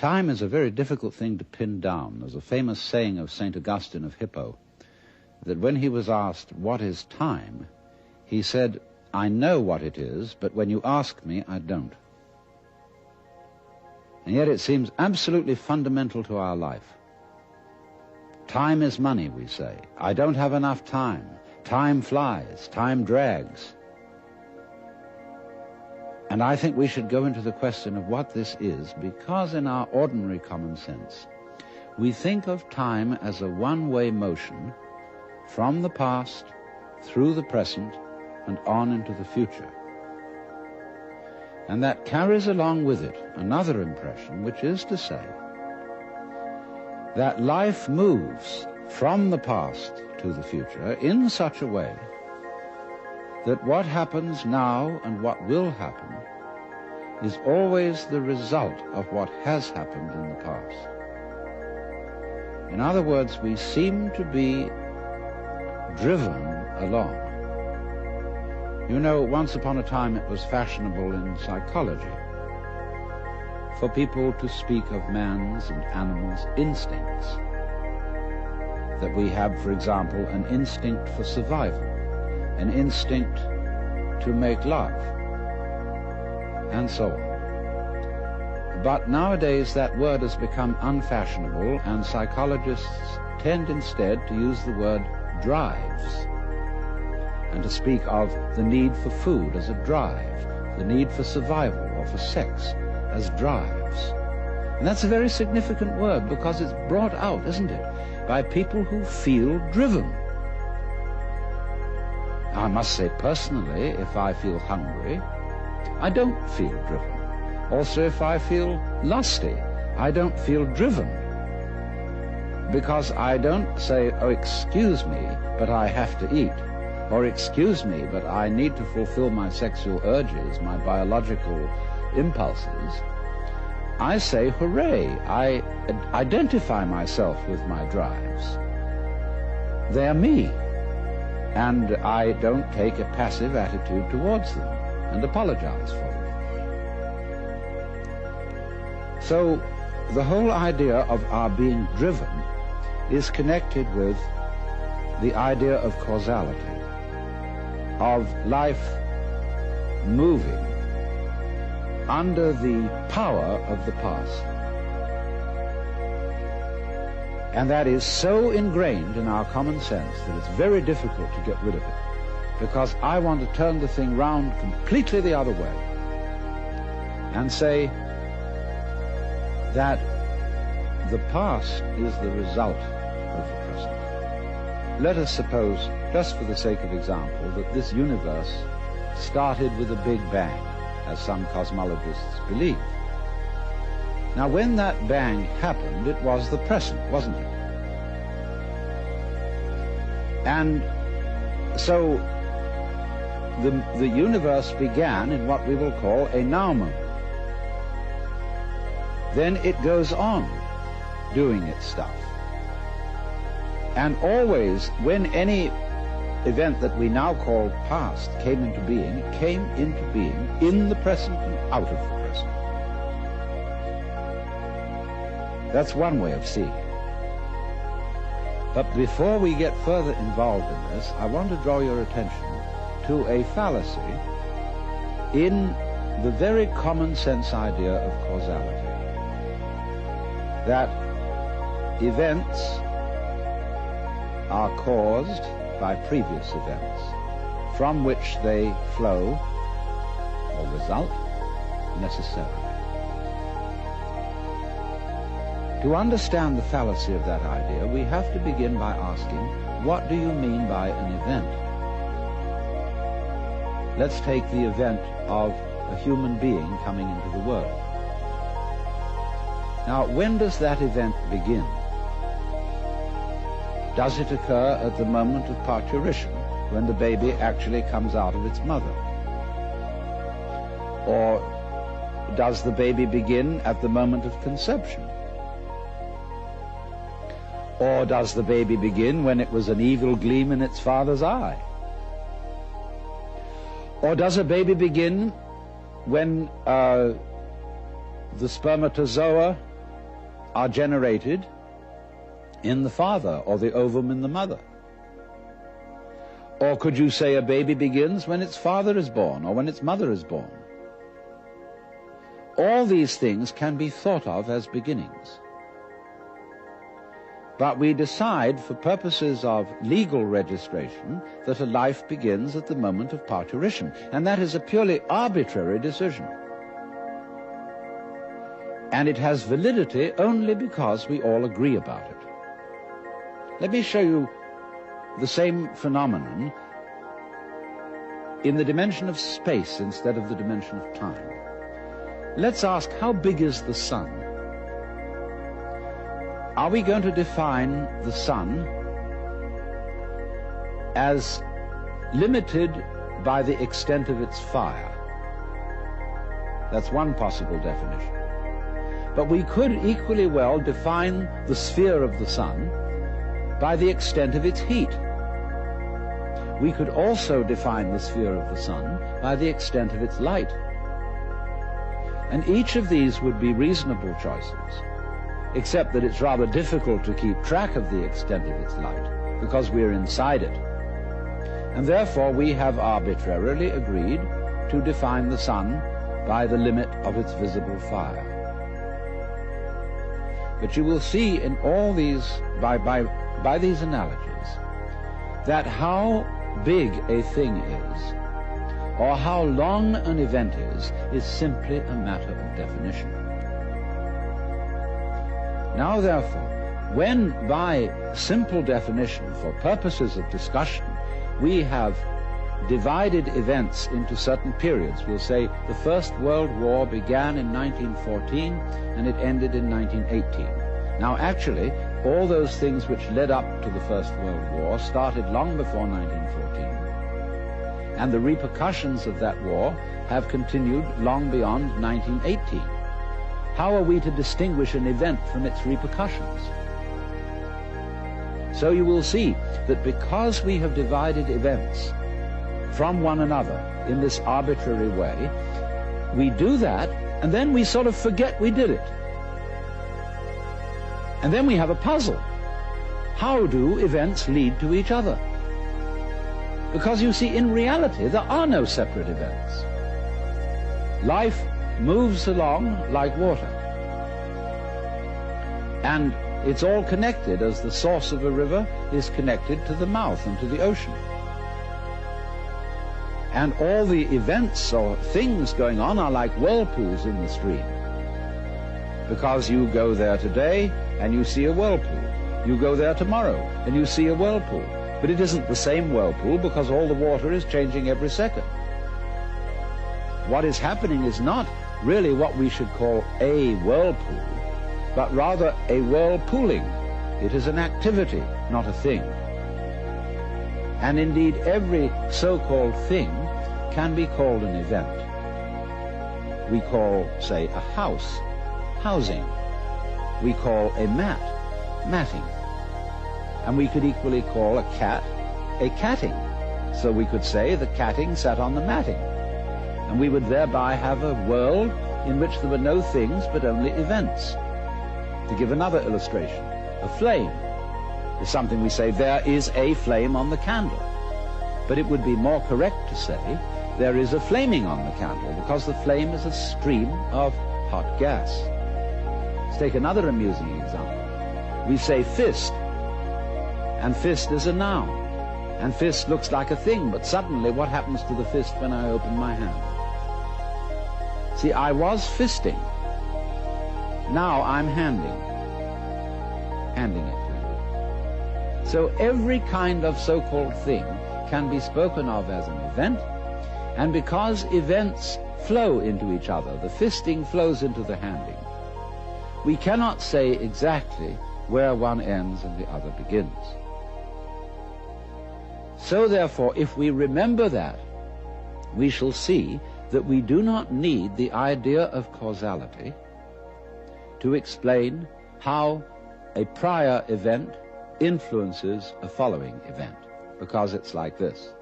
Time is a very difficult thing to pin down. There's a famous saying of St. Augustine of Hippo that when he was asked, "What is time?" he said, "I know what it is, but when you ask me, I don't." And yet it seems absolutely fundamental to our life. Time is money, we say. I don't have enough time. Time flies. Time drags. And I think we should go into the question of what this is, because in our ordinary common sense, we think of time as a one-way motion from the past, through the present, and on into the future. And that carries along with it another impression, which is to say that life moves from the past to the future in such a way that what happens now and what will happen is always the result of what has happened in the past. In other words, we seem to be driven along. You know, once upon a time it was fashionable in psychology for people to speak of man's and animals' instincts. That we have, for example, an instinct for survival, an instinct to make love, and so on. But nowadays that word has become unfashionable, and psychologists tend instead to use the word drives, and to speak of the need for food as a drive, the need for survival or for sex as drives. And that's a very significant word, because it's brought out, isn't it, by people who feel driven. I must say personally, if I feel hungry, I don't feel driven. Also, if I feel lusty, I don't feel driven. Because I don't say, "Oh, excuse me, but I have to eat," or "Excuse me, but I need to fulfill my sexual urges, my biological impulses." I say, "Hooray, I identify myself with my drives. They're me." And I don't take a passive attitude towards them and apologize for them. So the whole idea of our being driven is connected with the idea of causality, of life moving under the power of the past. And that is so ingrained in our common sense that it's very difficult to get rid of it, because I want to turn the thing round completely the other way and say that the past is the result of the present. Let us suppose, just for the sake of example, that this universe started with a big bang, as some cosmologists believe. Now, when that bang happened, it was the present, wasn't it? And so the universe began in what we will call a now moment. Then it goes on doing its stuff. And always, when any event that we now call past came into being, it came into being in the present and out of the present. That's one way of seeing it. But before we get further involved in this, I want to draw your attention to a fallacy in the very common sense idea of causality. That events are caused by previous events, from which they flow or result necessarily. To understand the fallacy of that idea, we have to begin by asking, what do you mean by an event? Let's take the event of a human being coming into the world. Now, when does that event begin? Does it occur at the moment of parturition, when the baby actually comes out of its mother? Or does the baby begin at the moment of conception? Or does the baby begin when it was an evil gleam in its father's eye? Or does a baby begin when the spermatozoa are generated in the father, or the ovum in the mother. Or could you say a baby begins when its father is born, or when its mother is born? All these things can be thought of as beginnings. But we decide, for purposes of legal registration, that a life begins at the moment of parturition, and that is a purely arbitrary decision. And it has validity only because we all agree about it. Let me show you the same phenomenon in the dimension of space instead of the dimension of time. Let's ask, how big is the sun? Are we going to define the sun as limited by the extent of its fire? That's one possible definition. But we could equally well define the sphere of the sun by the extent of its heat. We could also define the sphere of the sun by the extent of its light. And each of these would be reasonable choices, except that it's rather difficult to keep track of the extent of its light, because we're inside it. And therefore we have arbitrarily agreed to define the sun by the limit of its visible fire. But you will see in all these, by these analogies, that how big a thing is, or how long an event is simply a matter of definition. Now, therefore, when by simple definition, for purposes of discussion, we have divided events into certain periods, we'll say the First World War began in 1914 and it ended in 1918. Now, actually, all those things which led up to the First World War started long before 1914. And the repercussions of that war have continued long beyond 1918. How are we to distinguish an event from its repercussions? So you will see that because we have divided events from one another in this arbitrary way, we do that, and then we sort of forget we did it. And then we have a puzzle. How do events lead to each other? Because you see, in reality, there are no separate events. Life moves along like water. And it's all connected, as the source of a river is connected to the mouth and to the ocean. And all the events or things going on are like whirlpools in the stream. Because you go there today and you see a whirlpool. You go there tomorrow and you see a whirlpool. But it isn't the same whirlpool because all the water is changing every second. What is happening is not really what we should call a whirlpool, but rather a whirlpooling. It is an activity, not a thing. And indeed, every so-called thing can be called an event. We call, say, a house, housing. We call a mat, matting. And we could equally call a cat a catting. So we could say the catting sat on the matting. And we would thereby have a world in which there were no things but only events. To give another illustration, a flame is something we say, there is a flame on the candle. But it would be more correct to say, there is a flaming on the candle, because the flame is a stream of hot gas. Let's take another amusing example. We say fist, and fist is a noun. And fist looks like a thing, but suddenly what happens to the fist when I open my hand? See, I was fisting. Now I'm handing it to you. So every kind of so-called thing can be spoken of as an event, and because events flow into each other, the fisting flows into the handing, we cannot say exactly where one ends and the other begins. So therefore, if we remember that, we shall see that we do not need the idea of causality to explain how a prior event influences a following event, because it's like this.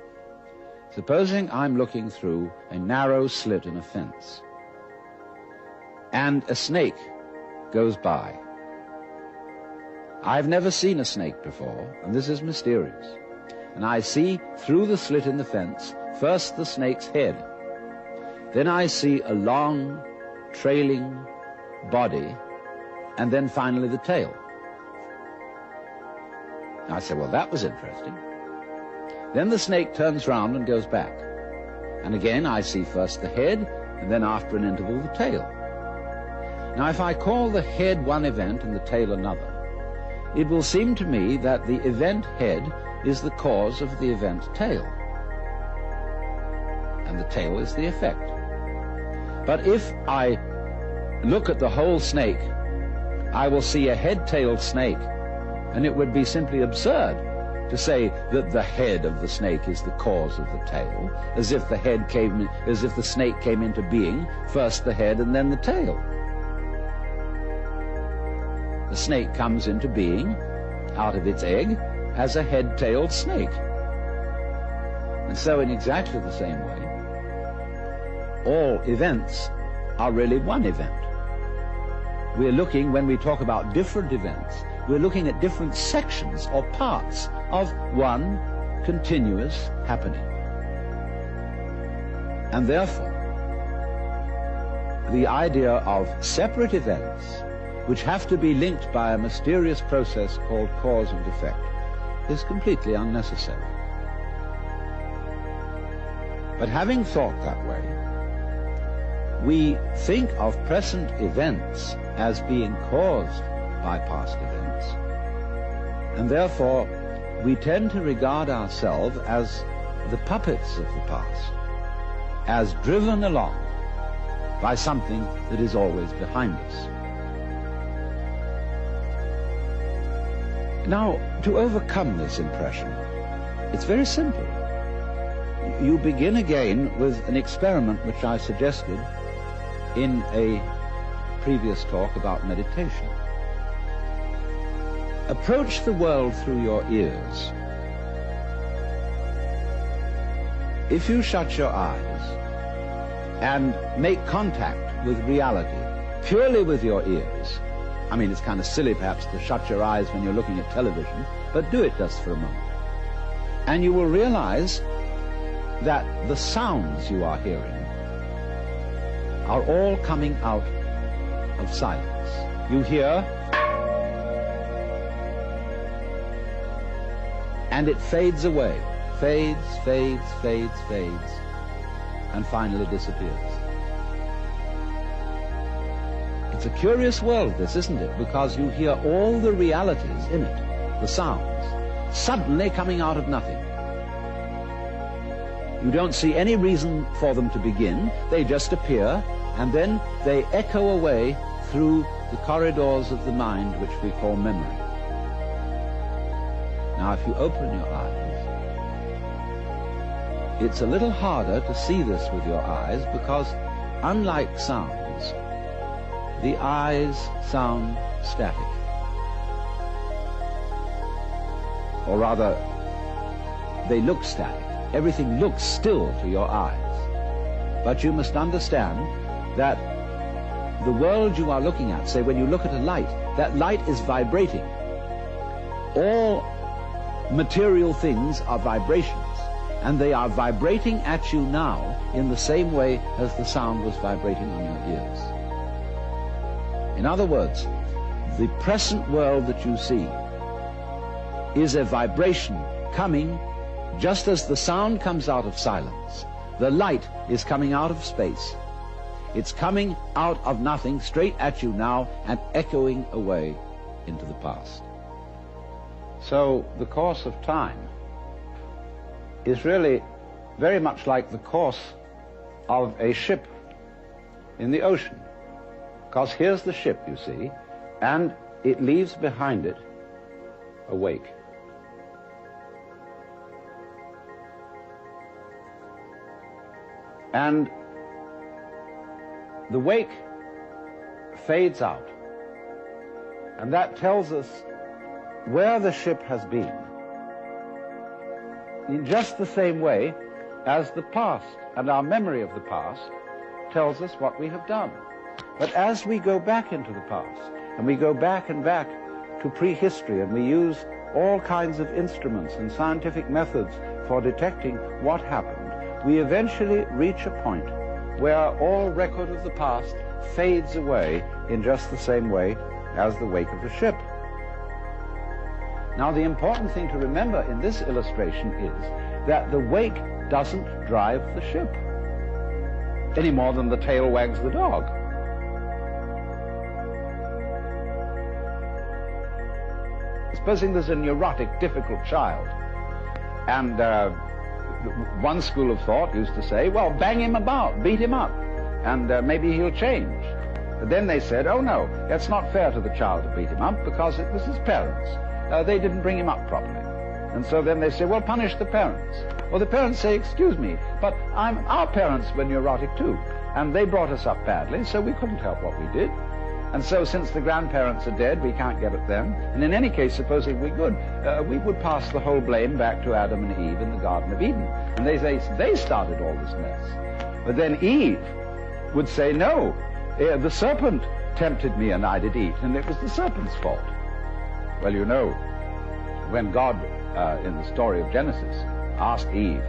Supposing I'm looking through a narrow slit in a fence, and a snake goes by, I've never seen a snake before, and this is mysterious. And I see through the slit in the fence, first the snake's head. Then I see a long, trailing body, and then finally the tail. I say, well, that was interesting. Then the snake turns round and goes back. And again, I see first the head, and then after an interval, the tail. Now, if I call the head one event and the tail another, it will seem to me that the event head is the cause of the event tail, and the tail is the effect. But if I look at the whole snake, I will see a head-tailed snake, and it would be simply absurd to say that the head of the snake is the cause of the tail, as if the snake came into being, first the head and then the tail. The snake comes into being out of its egg as a head-tailed snake. And so in exactly the same way, all events are really one event. We're looking, when we talk about different events, we're looking at different sections or parts of one continuous happening. And therefore, the idea of separate events which have to be linked by a mysterious process called cause and effect is completely unnecessary. But having thought that way, we think of present events as being caused by past events, and therefore we tend to regard ourselves as the puppets of the past, as driven along by something that is always behind us. Now, to overcome this impression, it's very simple. You begin again with an experiment which I suggested in a previous talk about meditation. Approach the world through your ears. If you shut your eyes and make contact with reality purely with your ears, I mean, it's kind of silly perhaps to shut your eyes when you're looking at television, but do it just for a moment. And you will realize that the sounds you are hearing are all coming out of silence. You hear, and it fades away, fades, and finally disappears. It's a curious world, this, isn't it? Because you hear all the realities in it, the sounds, suddenly coming out of nothing. You don't see any reason for them to begin. They just appear, and then they echo away through the corridors of the mind, which we call memory. Now, if you open your eyes, it's a little harder to see this with your eyes because, unlike sounds, the eyes sound static. Or rather, they look static. Everything looks still to your eyes. But you must understand that the world you are looking at, say when you look at a light, that light is vibrating. All material things are vibrations, and they are vibrating at you now in the same way as the sound was vibrating on your ears. In other words, the present world that you see is a vibration coming just as the sound comes out of silence. The light is coming out of space. It's coming out of nothing straight at you now and echoing away into the past. So the course of time is really very much like the course of a ship in the ocean. Because here's the ship, you see, and it leaves behind it a wake. And the wake fades out, and that tells us where the ship has been, in just the same way as the past and our memory of the past tells us what we have done. But as we go back into the past, and we go back and back to prehistory and we use all kinds of instruments and scientific methods for detecting what happened, we eventually reach a point where all record of the past fades away in just the same way as the wake of the ship. Now, the important thing to remember in this illustration is that the wake doesn't drive the ship any more than the tail wags the dog. Supposing there's a neurotic, difficult child, and one school of thought used to say, well, bang him about, beat him up, and maybe he'll change. But then they said, oh no, it's not fair to the child to beat him up because it was his parents. They didn't bring him up properly. And so then they say, well, punish the parents. Well, the parents say, excuse me, but our parents were neurotic too, and they brought us up badly, so we couldn't help what we did. And so since the grandparents are dead, we can't get at them. And in any case, supposing we could, we would pass the whole blame back to Adam and Eve in the Garden of Eden. And they say they started all this mess. But then Eve would say, no, the serpent tempted me and I did eat, and it was the serpent's fault. Well, you know, when God, in the story of Genesis, asked Eve,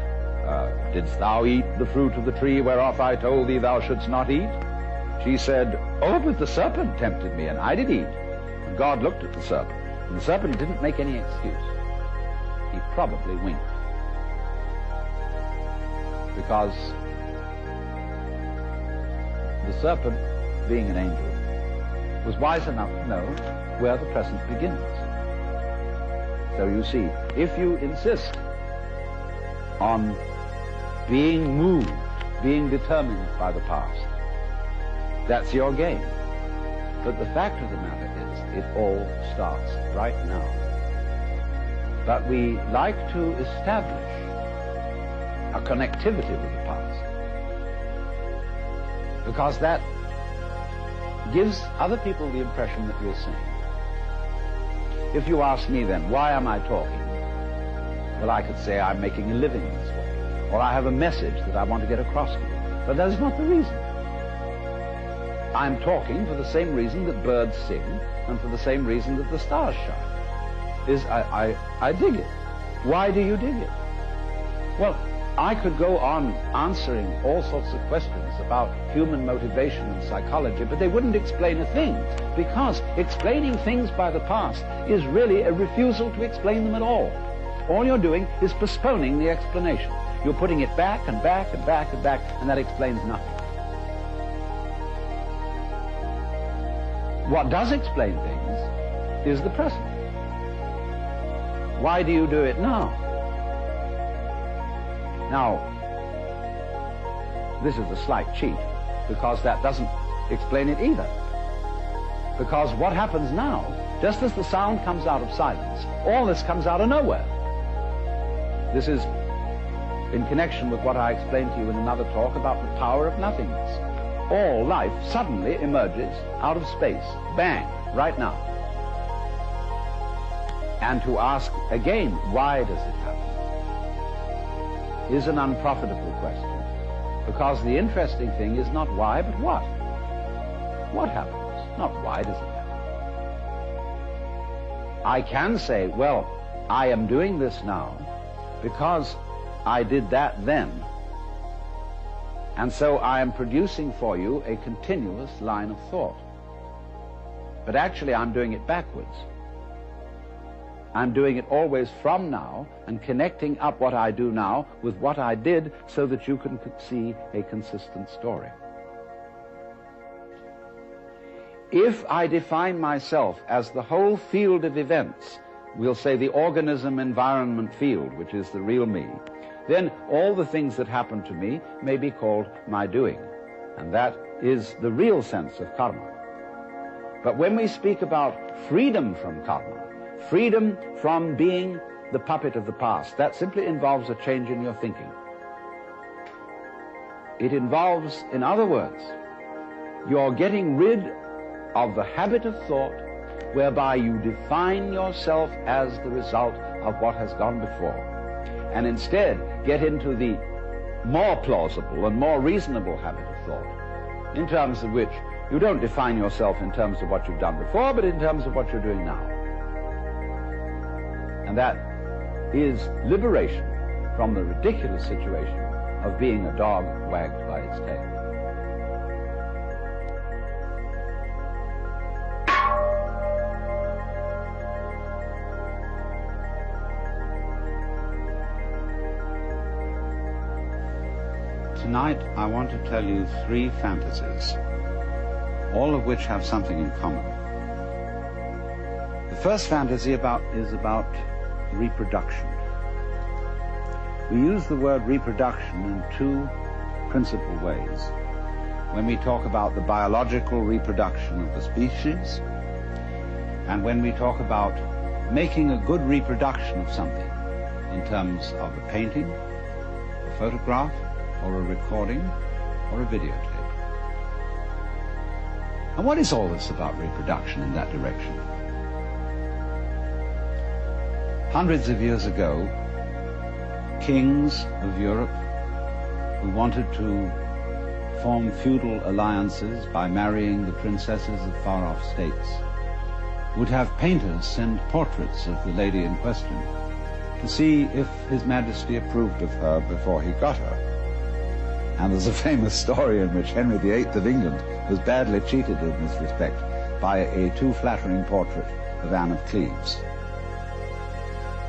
didst thou eat the fruit of the tree whereof I told thee thou shouldst not eat? She said, oh, but the serpent tempted me and I did eat. And God looked at the serpent, and the serpent didn't make any excuse. He probably winked. Because the serpent, being an angel, was wise enough to know where the present begins. So you see, if you insist on being moved, being determined by the past, that's your game. But the fact of the matter is, it all starts right now. But we like to establish a connectivity with the past, because that gives other people the impression that we're sane. If you ask me then, why am I talking? Well, I could say I'm making a living this way, or I have a message that I want to get across to you. But that is not the reason. I'm talking for the same reason that birds sing, and for the same reason that the stars shine. I dig it. Why do you dig it? Well, I could go on answering all sorts of questions about human motivation and psychology, but they wouldn't explain a thing, because explaining things by the past is really a refusal to explain them at all. All you're doing is postponing the explanation. You're putting it back and back and back and back, and that explains nothing. What does explain things is the present. Why do you do it now? Now, this is a slight cheat, because that doesn't explain it either. Because what happens now, just as the sound comes out of silence, all this comes out of nowhere. This is in connection with what I explained to you in another talk about the power of nothingness. All life suddenly emerges out of space, bang, right now. And to ask again, why does it happen, is an unprofitable question, because the interesting thing is not why, but what. What happens, not why does it happen. I can say, well, I am doing this now because I did that then, and so I am producing for you a continuous line of thought. But actually I'm doing it backwards. I'm doing it always from now and connecting up what I do now with what I did so that you can see a consistent story. If I define myself as the whole field of events, we'll say the organism-environment field, which is the real me, then all the things that happen to me may be called my doing. And that is the real sense of karma. But when we speak about freedom from karma, freedom from being the puppet of the past, that simply involves a change in your thinking. It involves, in other words, you're getting rid of the habit of thought whereby you define yourself as the result of what has gone before, and instead get into the more plausible and more reasonable habit of thought, in terms of which you don't define yourself in terms of what you've done before, but in terms of what you're doing now. And that is liberation from the ridiculous situation of being a dog wagged by its tail. Tonight, I want to tell you 3 fantasies, all of which have something in common. The first fantasy is about reproduction. We use the word reproduction in 2 principal ways. When we talk about the biological reproduction of the species, and when we talk about making a good reproduction of something in terms of a painting, a photograph, or a recording, or a videotape. And what is all this about reproduction in that direction? Hundreds of years ago, kings of Europe who wanted to form feudal alliances by marrying the princesses of far-off states would have painters send portraits of the lady in question to see if His Majesty approved of her before he got her. And there's a famous story in which Henry VIII of England was badly cheated in this respect by a too flattering portrait of Anne of Cleves.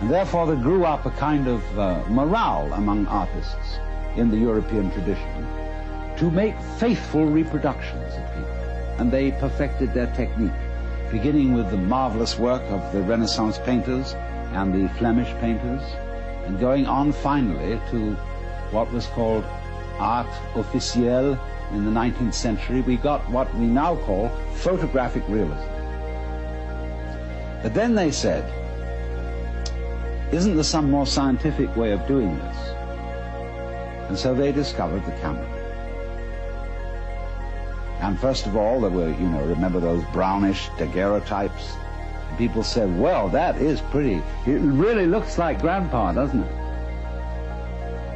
And therefore there grew up a kind of morale among artists in the European tradition to make faithful reproductions of people. And they perfected their technique, beginning with the marvelous work of the Renaissance painters and the Flemish painters, and going on finally to what was called art officielle in the 19th century. We got what we now call photographic realism. But then they said, isn't there some more scientific way of doing this? And so they discovered the camera. And first of all, there were, remember those brownish daguerreotypes? People said, well, that is pretty. It really looks like Grandpa, doesn't it?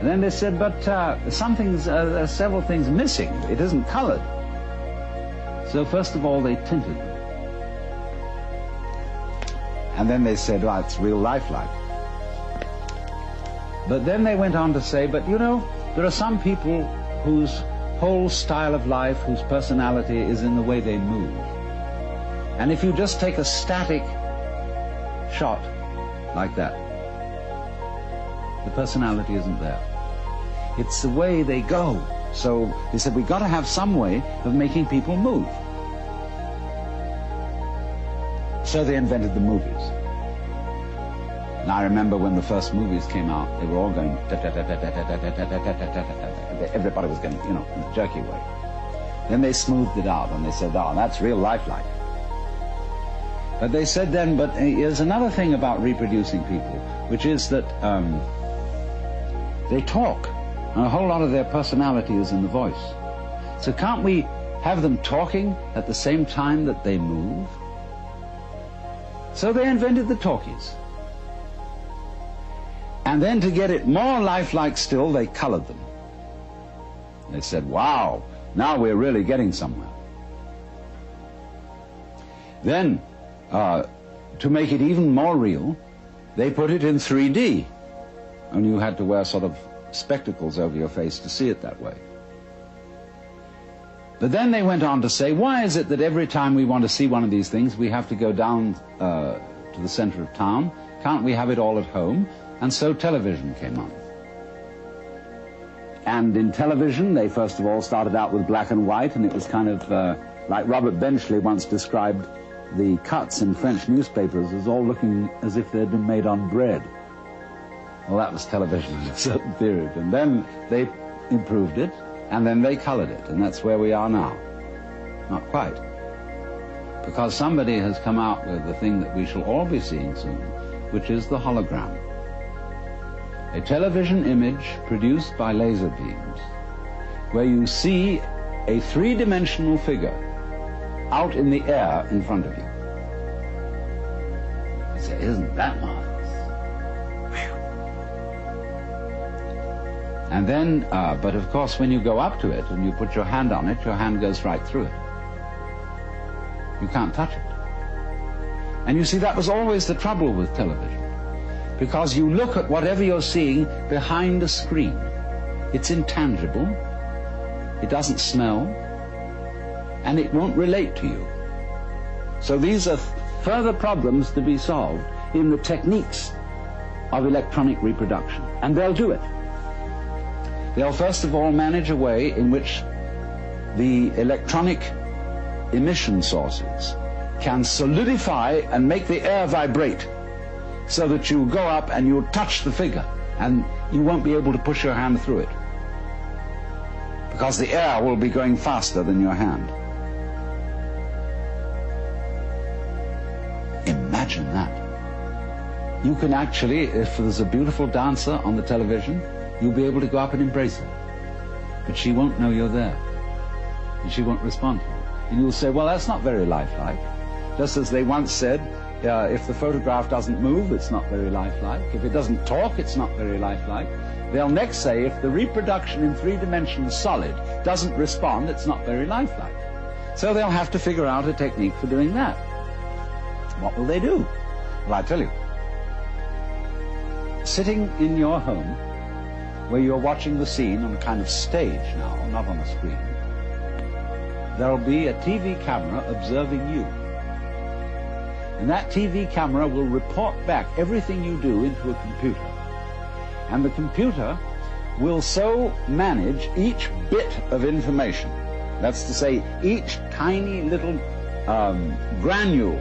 And then they said, but several things missing. It isn't colored. So first of all, they tinted them. And then they said, well, it's real lifelike. But then they went on to say, but there are some people whose whole style of life, whose personality is in the way they move. And if you just take a static shot like that, the personality isn't there. It's the way they go. So they said, we've got to have some way of making people move. So they invented the movies. And I remember when the first movies came out, they were all going, everybody was going, in a jerky way. Then they smoothed it out and they said, oh, that's real lifelike. But they said then, but there's another thing about reproducing people, which is that they talk, and a whole lot of their personality is in the voice. So can't we have them talking at the same time that they move? So they invented the talkies. And then to get it more lifelike still, they colored them. They said, wow, now we're really getting somewhere. Then, to make it even more real, they put it in 3D. And you had to wear sort of spectacles over your face to see it that way. But then they went on to say, why is it that every time we want to see one of these things, we have to go down to the center of town? Can't we have it all at home? And so television came on. And in television, they first of all started out with black and white, and it was kind of like Robert Benchley once described the cuts in French newspapers as all looking as if they'd been made on bread. Well, that was television in a certain period. And then they improved it, and then they colored it, and that's where we are now. Not quite. Because somebody has come out with the thing that we shall all be seeing soon, which is the hologram. A television image produced by laser beams, where you see a three-dimensional figure out in the air in front of you. You say, isn't that marvelous? Whew. And then, but of course, when you go up to it and you put your hand on it, your hand goes right through it. You can't touch it. And you see, that was always the trouble with television. because you look at whatever you're seeing behind a screen. It's intangible, it doesn't smell, and it won't relate to you. So these are further problems to be solved in the techniques of electronic reproduction, and they'll do it. They'll first of all manage a way in which the electronic emission sources can solidify and make the air vibrate, so that you go up and you touch the figure and you won't be able to push your hand through it, because the air will be going faster than your hand. Imagine that. You can actually, if there's a beautiful dancer on the television, you'll be able to go up and embrace her, but she won't know you're there, and she won't respond to you. And you'll say, well, that's not very lifelike. Just as they once said, if the photograph doesn't move, it's not very lifelike. If it doesn't talk, it's not very lifelike. They'll next say, if the reproduction in three-dimensional solid doesn't respond, it's not very lifelike. So they'll have to figure out a technique for doing that. What will they do? Well, I tell you. Sitting in your home, where you're watching the scene on a kind of stage now, not on a screen, there'll be a TV camera observing you. And that TV camera will report back everything you do into a computer. And the computer will so manage each bit of information, that's to say, each tiny little granule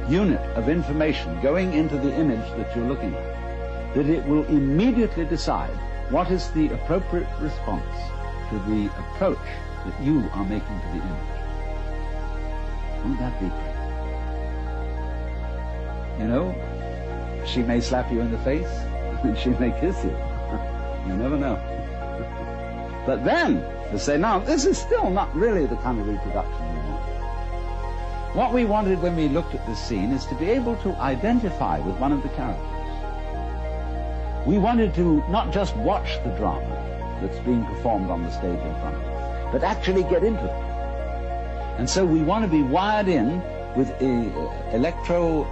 unit of information going into the image that you're looking at, that it will immediately decide what is the appropriate response to the approach that you are making to the image. Won't that be great? You know, she may slap you in the face, and she may kiss you. You never know. But then, to say, now, this is still not really the kind of reproduction we want. What we wanted when we looked at this scene is to be able to identify with one of the characters. We wanted to not just watch the drama that's being performed on the stage in front of us, but actually get into it. And so we want to be wired in with electrodes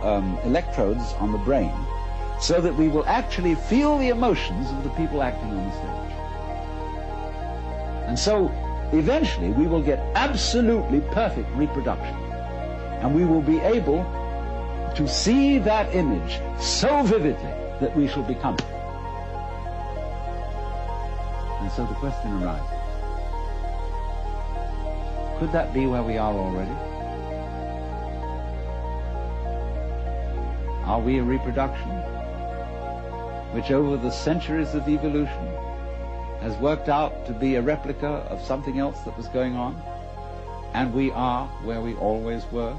on the brain, so that we will actually feel the emotions of the people acting on the stage. And so eventually we will get absolutely perfect reproduction, and we will be able to see that image so vividly that we shall become it. And so the question arises, could that be where we are already? Are we a reproduction which over the centuries of evolution has worked out to be a replica of something else that was going on, and we are where we always were?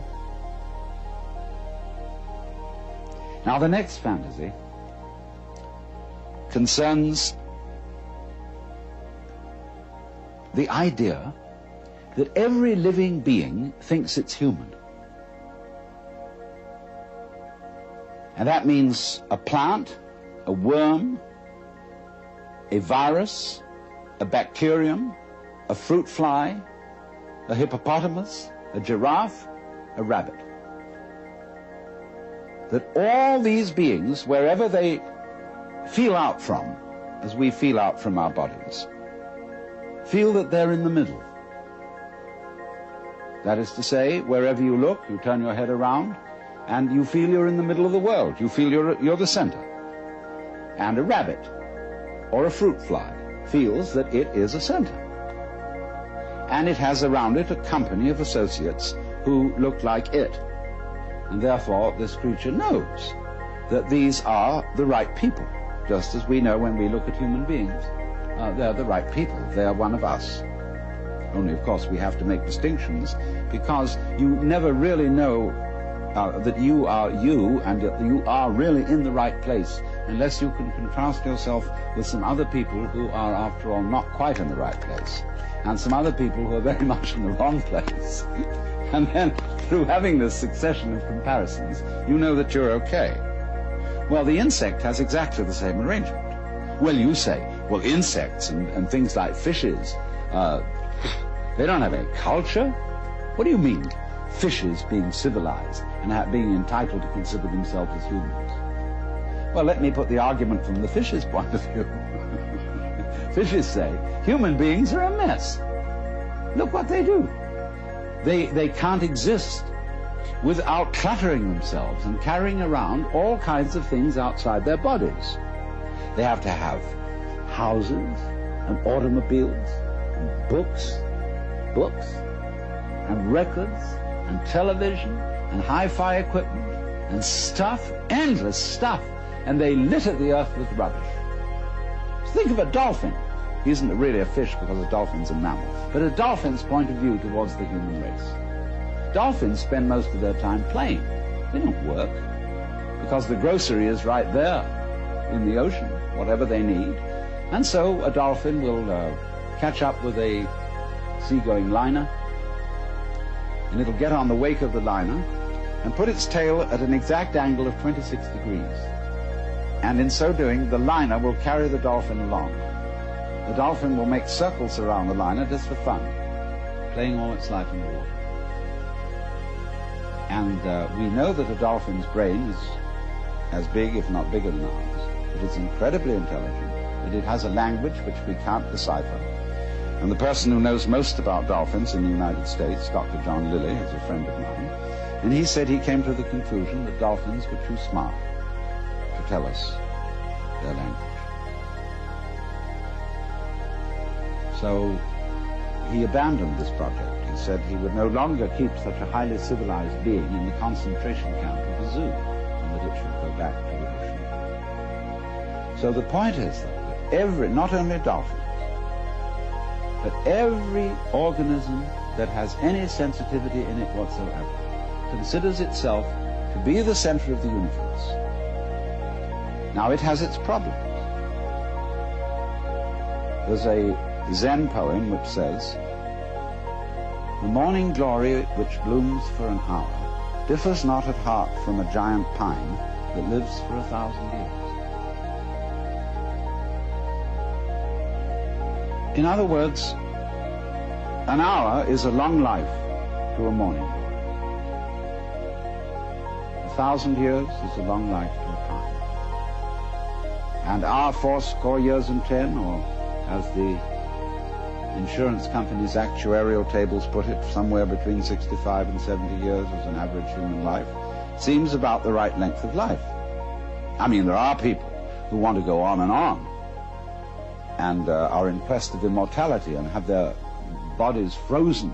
Now the next fantasy concerns the idea that every living being thinks it's human. And that means a plant, a worm, a virus, a bacterium, a fruit fly, a hippopotamus, a giraffe, a rabbit. That all these beings, wherever they feel out from, as we feel out from our bodies, feel that they're in the middle. That is to say, wherever you look, you turn your head around, and you feel you're in the middle of the world. You feel you're the center. And a rabbit or a fruit fly feels that it is a center. And it has around it a company of associates who look like it. And therefore this creature knows that these are the right people, just as we know when we look at human beings. They're the right people. They're one of us. Only, of course, we have to make distinctions, because you never really know that you are you, and that you are really in the right place, unless you can contrast yourself with some other people who are, after all, not quite in the right place, and some other people who are very much in the wrong place. And then, through having this succession of comparisons, you know that you're okay. Well, the insect has exactly the same arrangement. Well, you say, well, insects and things like fishes, they don't have any culture? What do you mean, fishes being civilized and being entitled to consider themselves as humans? Well, let me put the argument from the fish's point of view. Fishes say, human beings are a mess. Look what they do. They can't exist without cluttering themselves and carrying around all kinds of things outside their bodies. They have to have houses and automobiles and books and records and television and hi-fi equipment and stuff, endless stuff, and they litter the earth with rubbish. Think of a dolphin. He isn't really a fish because a dolphin's a mammal, but a dolphin's point of view towards the human race. Dolphins spend most of their time playing. They don't work because the grocery is right there in the ocean, whatever they need. And so a dolphin will catch up with a seagoing liner, and it'll get on the wake of the liner and put its tail at an exact angle of 26 degrees. And in so doing, the liner will carry the dolphin along. The dolphin will make circles around the liner just for fun, playing all its life in the water. And we know that a dolphin's brain is as big, if not bigger than ours. It is incredibly intelligent, that it has a language which we can't decipher. And the person who knows most about dolphins in the United States, Dr. John Lilly, is a friend of mine, and he said he came to the conclusion that dolphins were too smart to tell us their language. So he abandoned this project. He said he would no longer keep such a highly civilized being in the concentration camp of a zoo, and that it should go back to the ocean. So the point is, though, that not only dolphins, but every organism that has any sensitivity in it whatsoever considers itself to be the center of the universe. Now, it has its problems. There's a Zen poem which says, "The morning glory which blooms for an hour differs not at heart from a giant pine that lives for 1,000 years." In other words, an hour is a long life to a morning glory. 1,000 years is a long life to a pine. And our 80 years and 10, or as the insurance company's actuarial tables put it, somewhere between 65 and 70 years as an average human life, seems about the right length of life. I mean, there are people who want to go on and are in quest of immortality and have their bodies frozen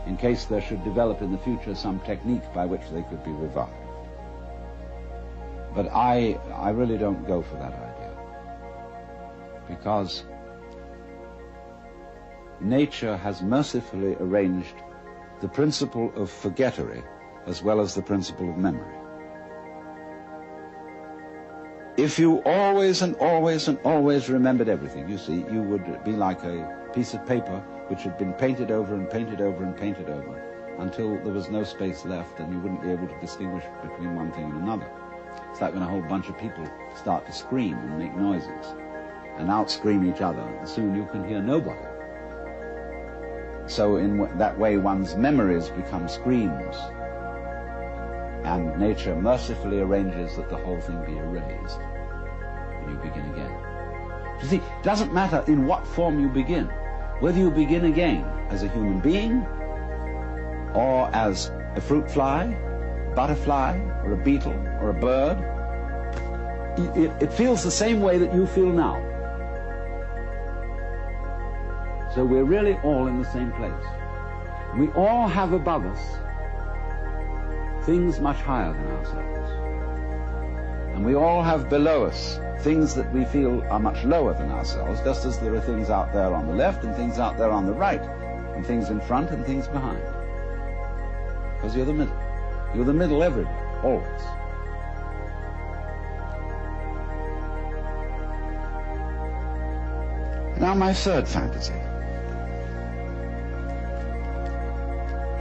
in case there should develop in the future some technique by which they could be revived. But I really don't go for that idea, because nature has mercifully arranged the principle of forgettery as well as the principle of memory. If you always and always and always remembered everything, you see, you would be like a piece of paper which had been painted over and painted over and painted over until there was no space left and you wouldn't be able to distinguish between one thing and another. It's like when a whole bunch of people start to scream and make noises and out-scream each other, and soon you can hear nobody. So in that way one's memories become screams, and nature mercifully arranges that the whole thing be erased and you begin again. You see, it doesn't matter in what form you begin, whether you begin again as a human being or as a fruit fly, butterfly, or a beetle, or a bird. It feels the same way that you feel now. So we're really all in the same place. We all have above us things much higher than ourselves. And we all have below us things that we feel are much lower than ourselves, just as there are things out there on the left and things out there on the right, and things in front and things behind. Because you're the middle. You're the middle everywhere, always. Now my third fantasy.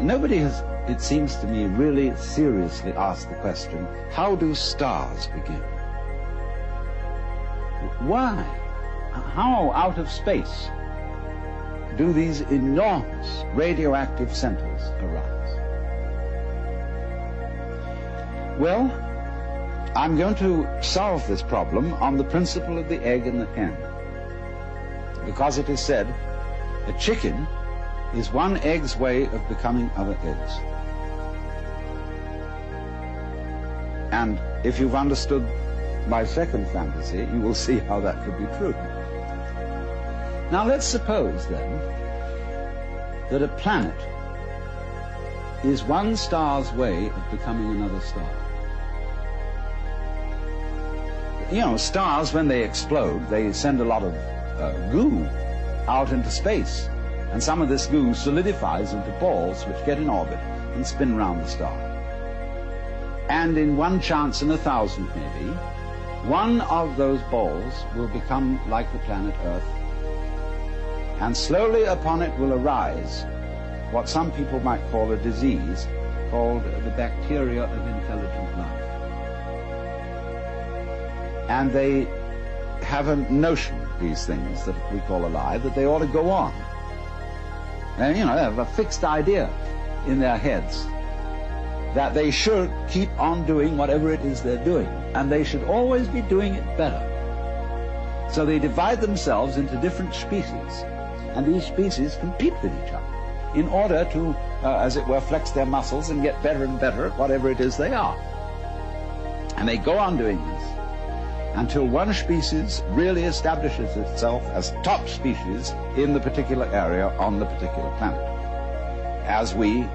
Nobody has, it seems to me, really seriously asked the question, how do stars begin? Why? How out of space do these enormous radioactive centers arise? Well, I'm going to solve this problem on the principle of the egg and the hen. Because it is said, a chicken is one egg's way of becoming other eggs. And if you've understood my second fantasy, you will see how that could be true. Now let's suppose then that a planet is one star's way of becoming another star. You know, stars, when they explode, they send a lot of goo out into space. And some of this goo solidifies into balls which get in orbit and spin around the star. And in one chance in 1,000 maybe, one of those balls will become like the planet Earth. And slowly upon it will arise what some people might call a disease called the bacteria of intelligent life. And they have a notion, these things that we call alive, that they ought to go on. And, you know, they have a fixed idea in their heads that they should keep on doing whatever it is they're doing, and they should always be doing it better. So they divide themselves into different species, and these species compete with each other in order to, as it were, flex their muscles and get better and better at whatever it is they are. And they go on doing this until one species really establishes itself as top species in the particular area on the particular planet. As we,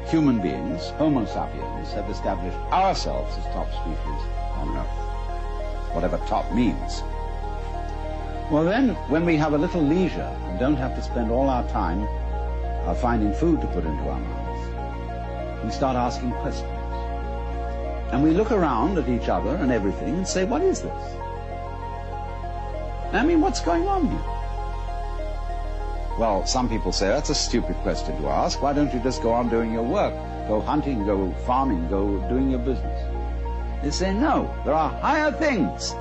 human beings, Homo sapiens, have established ourselves as top species on Earth, whatever top means. Well then, when we have a little leisure and don't have to spend all our time finding food to put into our mouths, we start asking questions. And we look around at each other and everything and say, what is this? I mean, what's going on here? Well, some people say, that's a stupid question to ask. Why don't you just go on doing your work? Go hunting, go farming, go doing your business. They say, no, there are higher things.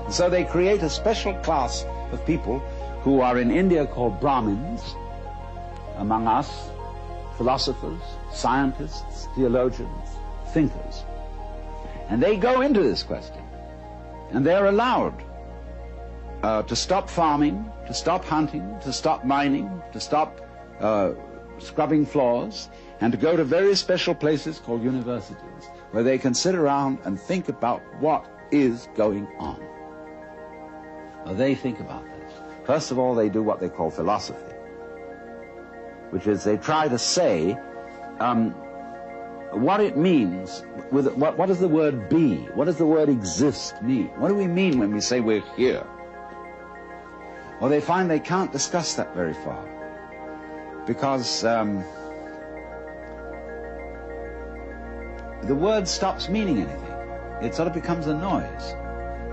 And so they create a special class of people who are in India called Brahmins, among us, philosophers, scientists, theologians, thinkers. And they go into this question, and they're allowed to stop farming, to stop hunting, to stop mining, to stop scrubbing floors, and to go to very special places called universities, where they can sit around and think about what is going on. Well, they think about this. First of all, they do what they call philosophy, which is they try to say what it means, what does the word be? What does the word exist mean? What do we mean when we say we're here? Well, they find they can't discuss that very far, because the word stops meaning anything. It sort of becomes a noise.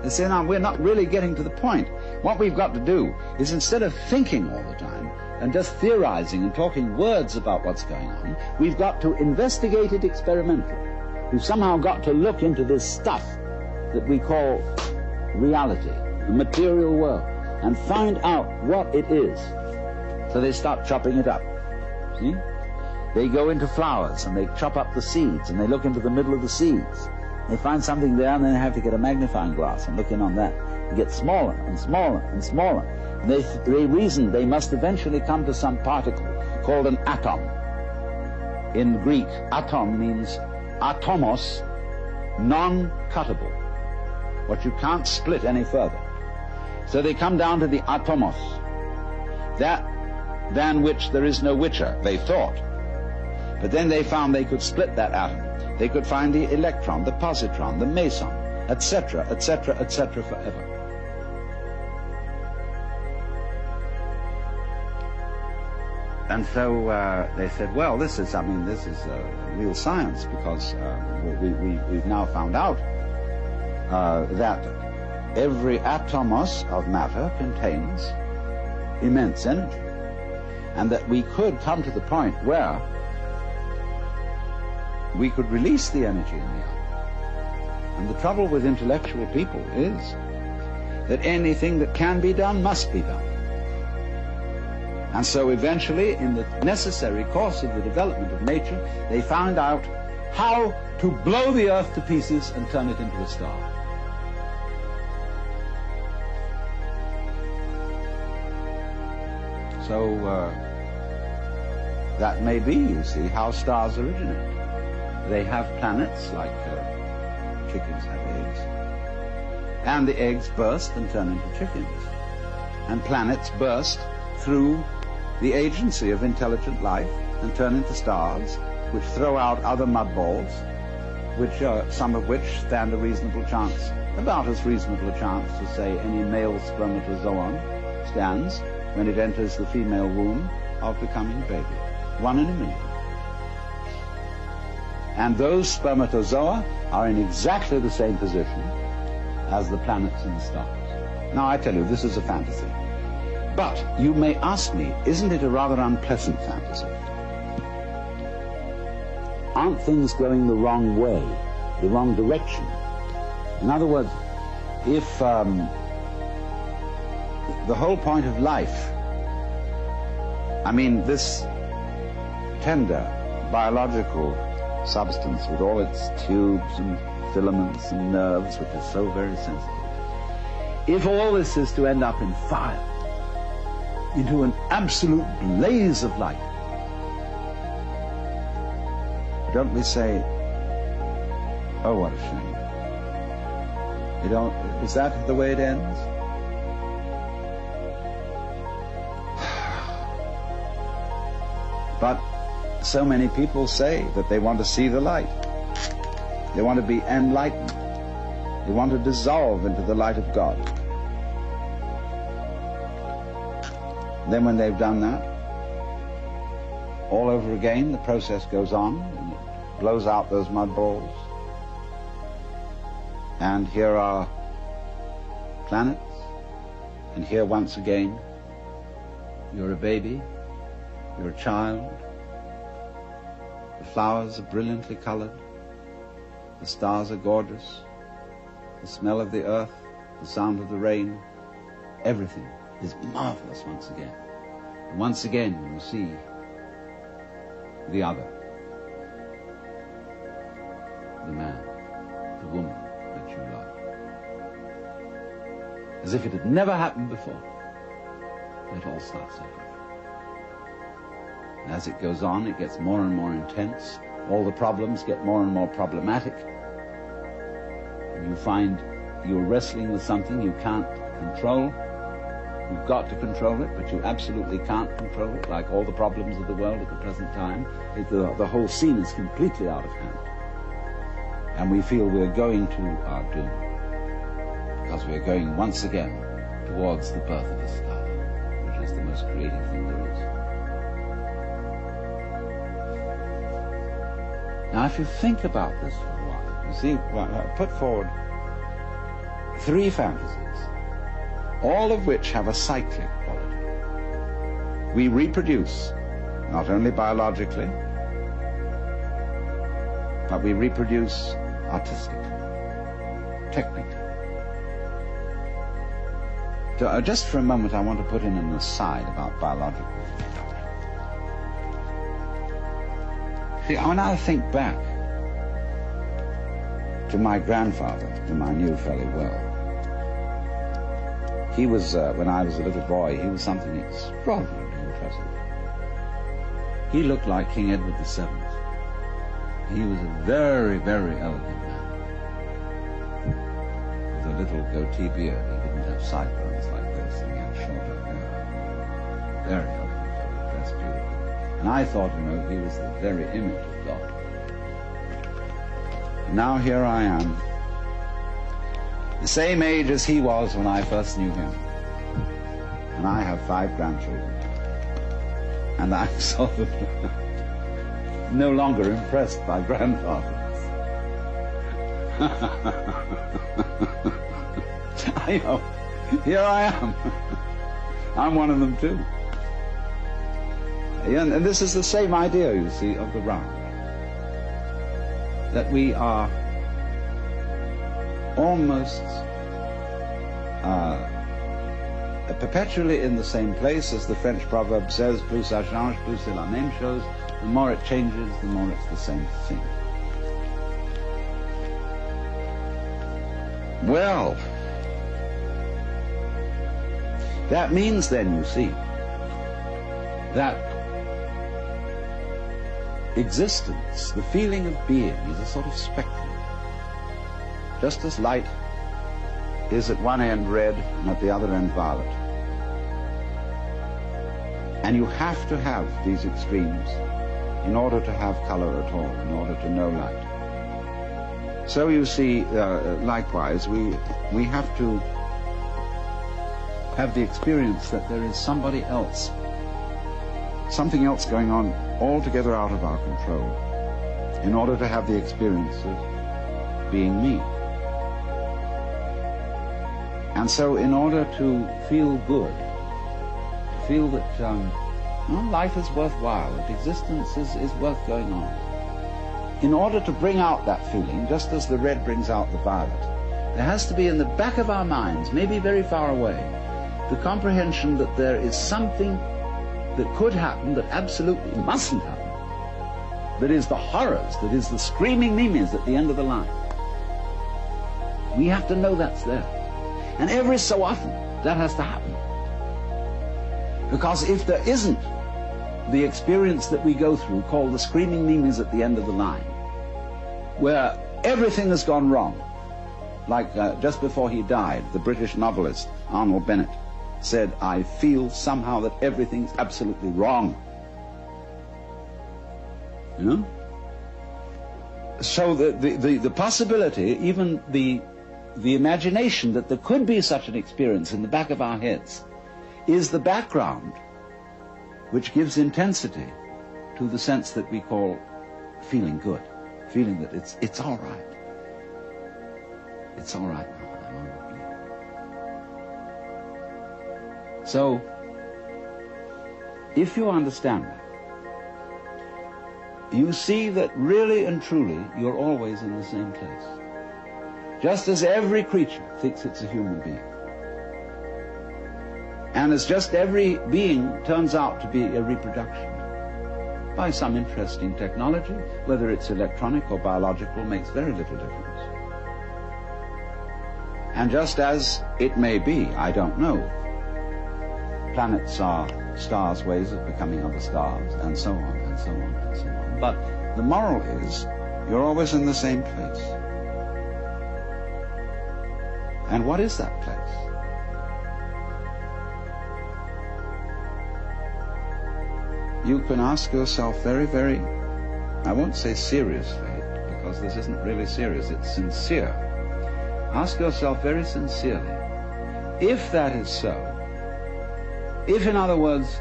They say, no, we're not really getting to the point. What we've got to do is, instead of thinking all the time and just theorizing and talking words about what's going on, we've got to investigate it experimentally. We've somehow got to look into this stuff that we call reality, the material world, and find out what it is. So they start chopping it up. See? They go into flowers and they chop up the seeds and they look into the middle of the seeds. They find something there and then they have to get a magnifying glass and look in on that. It gets smaller and smaller and smaller. And they reason they must eventually come to some particle called an atom. In Greek, atom means atomos, non-cuttable, what you can't split any further. So they come down to the atomos, that than which there is no whicher, they thought. But then they found they could split that atom. They could find the electron, the positron, the meson, etc., etc., etc., forever. And so they said, well, this is real science, because we've now found out that every atomos of matter contains immense energy, and that we could come to the point where we could release the energy in the atom. And the trouble with intellectual people is that anything that can be done must be done. And so eventually, in the necessary course of the development of nature, they found out how to blow the earth to pieces and turn it into a star. So that may be, you see, how stars originate. They have planets like chickens have eggs, and the eggs burst and turn into chickens. And planets burst through the agency of intelligent life and turn into stars, which throw out other mud balls, which some of which stand a reasonable chance, about as reasonable a chance as, say, any male spermatozoon stands when it enters the female womb of becoming a baby. 1 in a million. And those spermatozoa are in exactly the same position as the planets and the stars. Now, I tell you, this is a fantasy. But you may ask me, isn't it a rather unpleasant fantasy? Aren't things going the wrong way, the wrong direction? In other words, if the whole point of life, I mean, this tender biological substance with all its tubes and filaments and nerves, which is so very sensitive, if all this is to end up in fire, into an absolute blaze of light, don't we say, oh, what a shame? You don't, is that the way it ends? But so many people say that they want to see the light. They want to be enlightened. They want to dissolve into the light of God. Then when they've done that, all over again, the process goes on, and it blows out those mud balls. And here are planets, and here once again, you're a baby, you're a child, the flowers are brilliantly colored, the stars are gorgeous, the smell of the earth, the sound of the rain, everything is marvelous once again. And once again you see the other, the man, the woman that you love. As if it had never happened before, it all starts over. And as it goes on, it gets more and more intense. All the problems get more and more problematic. And you find you're wrestling with something you can't control. You've got to control it, but you absolutely can't control it, like all the problems of the world at the present time. The whole scene is completely out of hand. And we feel we're going to our doom, because we're going once again towards the birth of a star, which is the most creative thing there is. Now, if you think about this for a while, you see, I put forward 3 fantasies, all of which have a cyclic quality. We reproduce, not only biologically, but we reproduce artistically, technically. So, just for a moment, I want to put in an aside about biological reproduction. See, when I think back to my grandfather, whom I knew fairly well, he was, when I was a little boy, he was something extraordinarily impressive. He looked like King Edward VII. He was a very, very elegant man, with a little goatee beard. He didn't have sideburns like this, and he had shorter hair. Very elegant, dressed beautifully. And I thought, you know, he was the very image of God. Now here I am, the same age as he was when I first knew him. And I have 5 grandchildren. And I'm sort of no longer impressed by grandfathers. I know, here I am. I'm one of them too. And this is the same idea, you see, of the rara. That we are almost perpetually in the same place, as the French proverb says, plus ça change, plus c'est la même chose. The more it changes, the more it's the same thing. Well, that means then, you see, that existence, the feeling of being, is a sort of spectrum. Just as light is at one end red and at the other end violet. And you have to have these extremes in order to have color at all, in order to know light. So you see, likewise, we have to have the experience that there is somebody else, something else going on altogether out of our control, in order to have the experience of being me. And so in order to feel good, to feel that life is worthwhile, that existence is worth going on, in order to bring out that feeling, just as the red brings out the violet, there has to be in the back of our minds, maybe very far away, the comprehension that there is something that could happen that absolutely mustn't happen, that is the horrors, that is the screaming mimes at the end of the line. We have to know that's there. And every so often, that has to happen. Because if there isn't the experience that we go through, called the screaming mimes at the end of the line, where everything has gone wrong, like just before he died, the British novelist Arnold Bennett said, "I feel somehow that everything's absolutely wrong." You know? So the possibility, even the imagination that there could be such an experience in the back of our heads, is the background which gives intensity to the sense that we call feeling good, feeling that it's all right. It's all right now. I'm all right. So, if you understand that, you see that really and truly you're always in the same place. Just as every creature thinks it's a human being. And as just every being turns out to be a reproduction by some interesting technology, whether it's electronic or biological, makes very little difference. And just as it may be, I don't know, planets are stars' ways of becoming other stars, and so on, and so on, and so on. But the moral is, you're always in the same place. And what is that place? You can ask yourself very, very, I won't say seriously, because this isn't really serious, it's sincere. Ask yourself very sincerely, if that is so, if, in other words,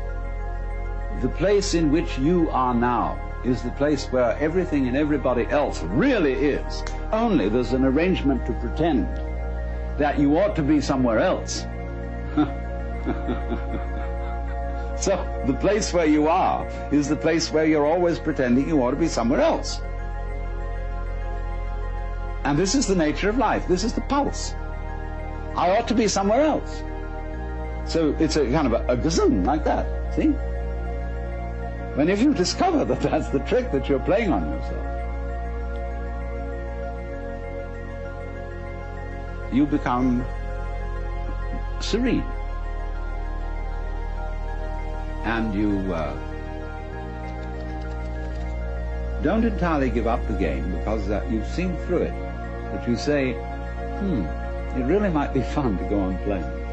the place in which you are now is the place where everything and everybody else really is, only there's an arrangement to pretend that you ought to be somewhere else. So the place where you are is the place where you're always pretending you ought to be somewhere else. And this is the nature of life. This is the pulse. I ought to be somewhere else. So it's a kind of a gazum like that, see? When if you discover that that's the trick that you're playing on yourself, you become serene. And you don't entirely give up the game because you've seen through it. But you say, it really might be fun to go on playing.